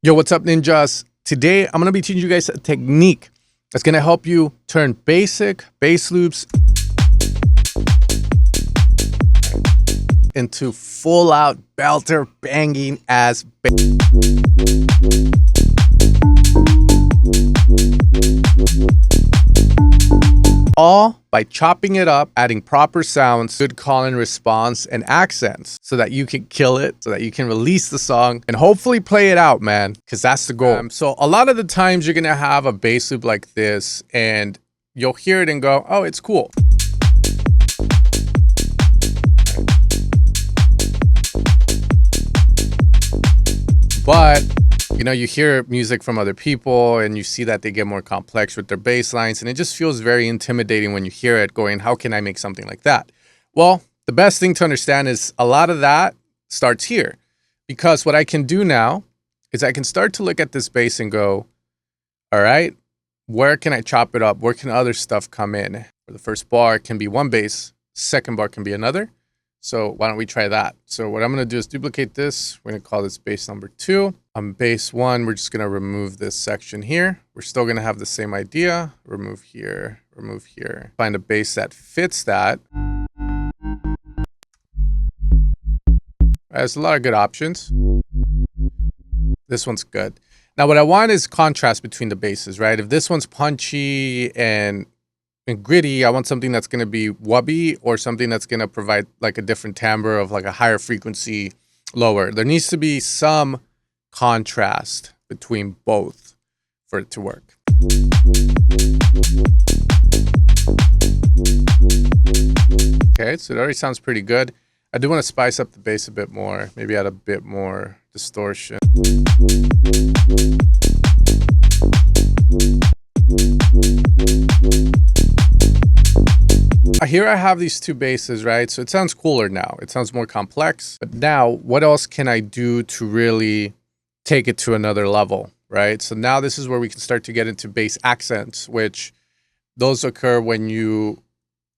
Yo, what's up, ninjas? Today, I'm going to be teaching you guys a technique that's going to help you turn basic bass loops into full-out belter banging ass bass. All by chopping it up, adding proper sounds, good call and response, and accents so that you can kill it, so that you can release the song and hopefully play it out, man, because that's the goal. So a lot of the times you're going to have a bass loop like this and you'll hear it and go, oh, it's cool. But you know, you hear music from other people and you see that they get more complex with their bass lines, and it just feels very intimidating when you hear it going, how can I make something like that? Well, the best thing to understand is a lot of that starts here, because what I can do now is I can start to look at this bass and go, all right, where can I chop it up? Where can other stuff come in? For the first bar can be one bass, second bar can be another. So why don't we try that? So what I'm going to do is duplicate this. We're going to call this bass number 2. On bass 1, we're just going to remove this section here. We're still going to have the same idea. Remove here, remove here. Find a bass that fits that. There's a lot of good options. This one's good. Now what I want is contrast between the basses, right? If this one's punchy and gritty, I want something that's going to be wubby or something that's going to provide like a different timbre of like a higher frequency, lower. There needs to be some contrast between both for it to work. Okay, so it already sounds pretty good. I do want to spice up the bass a bit more, maybe add a bit more distortion. Here I have these two basses, right? So it sounds cooler now. It sounds more complex. But now, what else can I do to really take it to another level, right? So now this is where we can start to get into bass accents, which those occur when you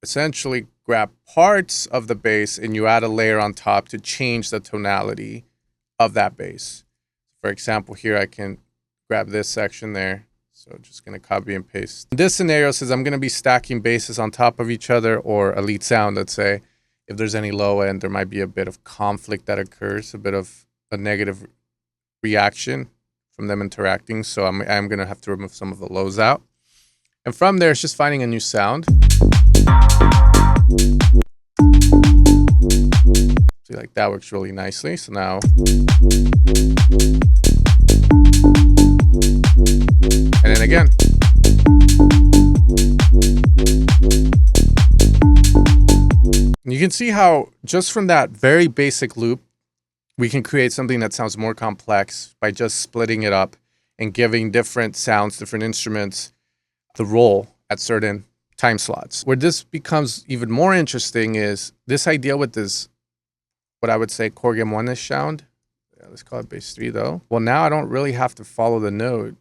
essentially grab parts of the bass and you add a layer on top to change the tonality of that bass. For example, here I can grab this section there. So just going to copy and paste. This scenario says I'm going to be stacking basses on top of each other, or a lead sound, let's say. If there's any low end, there might be a bit of conflict that occurs, a bit of a negative reaction from them interacting. So I'm going to have to remove some of the lows out. And from there, it's just finding a new sound. See, like that works really nicely. So now... and then again. You can see how just from that very basic loop, we can create something that sounds more complex by just splitting it up and giving different sounds, different instruments, the role at certain time slots. Where this becomes even more interesting is this idea with this, what I would say, Corgam 1-ish sound. Yeah, let's call it bass 3 though. Well, now I don't really have to follow the note.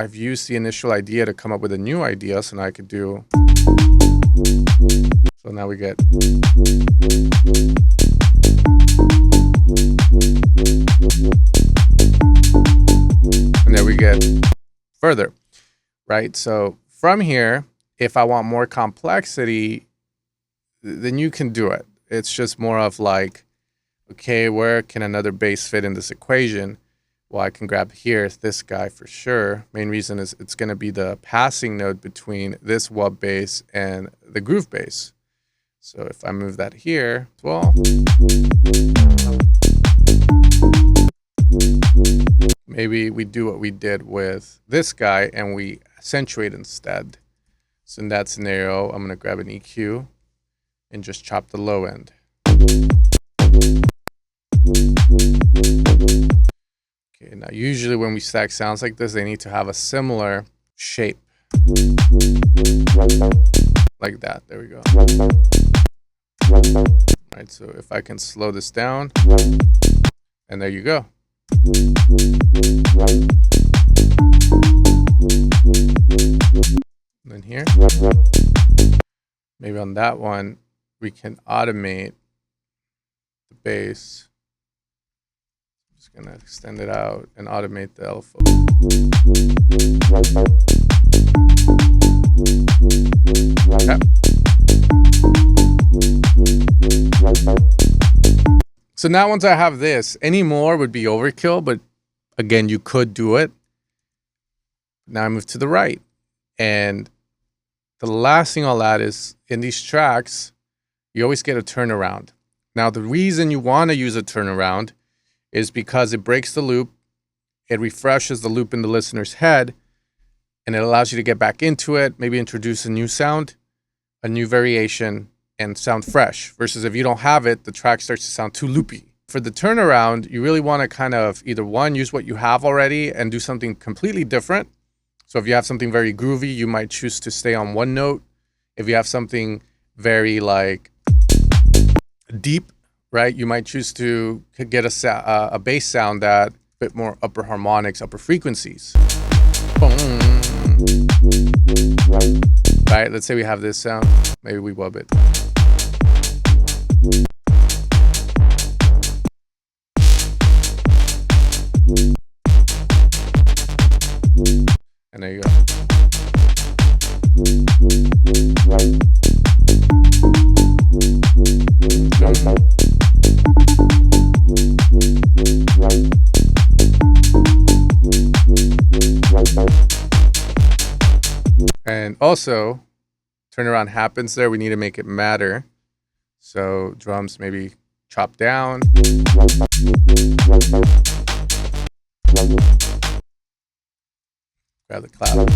I've used the initial idea to come up with a new idea, so now I could do... So now we get... And then we get further, right? So from here, if I want more complexity, then you can do it. It's just more of like, okay, where can another bass fit in this equation? Well, I can grab here this guy for sure. Main reason is it's going to be the passing node between this wub bass and the groove bass. So if I move that here as well, maybe we do what we did with this guy and we accentuate instead. So in that scenario, I'm going to grab an EQ and just chop the low end. Okay, now usually when we stack sounds like this, they need to have a similar shape. Like that, there we go. All right, so if I can slow this down, and there you go. And then here, maybe on that one, we can automate the bass. gonna extend it out and automate the alpha. Okay. So now once I have this, any more would be overkill, but again, you could do it. Now I move to the right. And the last thing I'll add is in these tracks, you always get a turnaround. Now, the reason you want to use a turnaround is because it breaks the loop, it refreshes the loop in the listener's head, and it allows you to get back into it, maybe introduce a new sound, a new variation, and sound fresh. Versus if you don't have it, the track starts to sound too loopy. For the turnaround, you really want to kind of either one, use what you have already and do something completely different. So if you have something very groovy, you might choose to stay on one note. If you have something very like deep, right, you might choose to get a bass sound that a bit more upper harmonics, upper frequencies. Boom. Right, let's say we have this sound. Maybe we wub it. And there you go. And also, turnaround happens there. We need to make it matter. So drums maybe chop down. Grab the clap.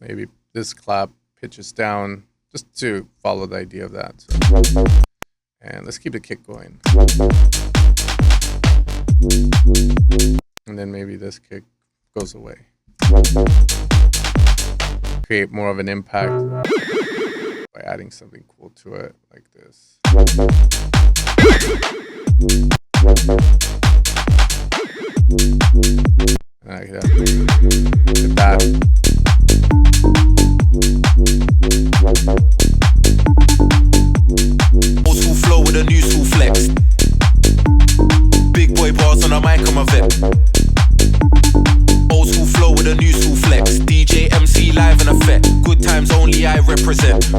Maybe this clap pitches down just to follow the idea of that. So. And let's keep the kick going. And then maybe this kick goes away. Create more of an impact by adding something cool to it, like this. And I can hit that. Old school flow with a new school flex. Big boy bars on a mic, I'm a vet. Old school flow with a new school flex. DJ MC live in effect. Good times only I represent.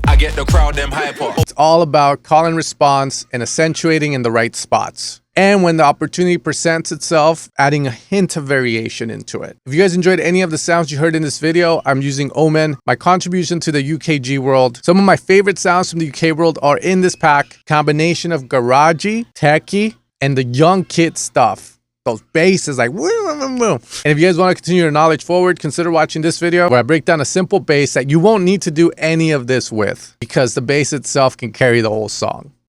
I get the crowd them hyper. It's all about call and response and accentuating in the right spots. And when the opportunity presents itself, adding a hint of variation into it. If you guys enjoyed any of the sounds you heard in this video, I'm using Omen, my contribution to the UKG world. Some of my favorite sounds from the UK world are in this pack. Combination of garagey, techie, and the young kid stuff. Those basses like woo, woo, woo. And if you guys want to continue your knowledge forward, consider watching this video where I break down a simple bass that you won't need to do any of this with because the bass itself can carry the whole song.